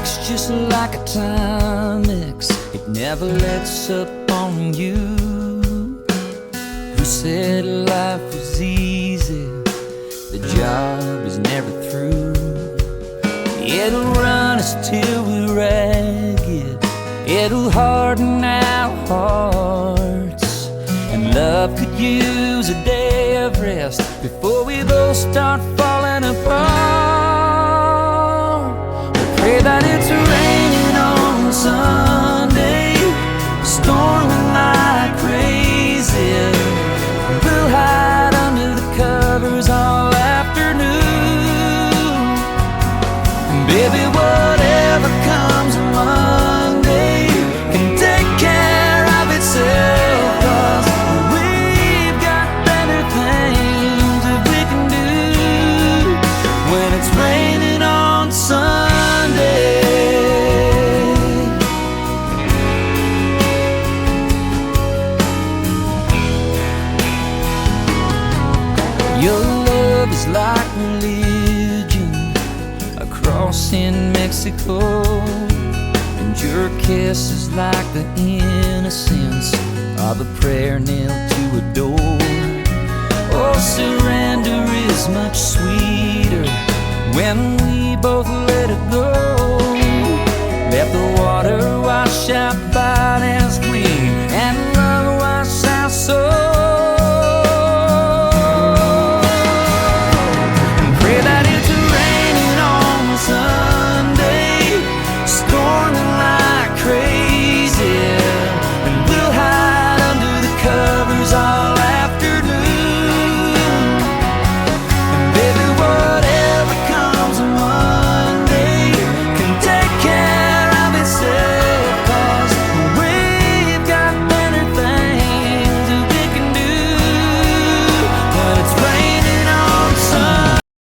ticks just like a Timex. It never lets up on you. Who said life was easy? The job is never through. It'll run us till we're ragged. It'll harden our hearts. And love could use a day of rest before we both start falling apart. We pray that it's raining on Sunday, storming like crazy. We'll hide under the covers all afternoon. And baby, whatever comes Monday can take care of itself, 'cause we've got better things that we can do when it's raining on Sunday. Your love is like religion across in Mexico, and your kiss is like the innocence of a prayer nailed to a door. Oh, surrender is much sweeter when we both let it go. Let the water wash out by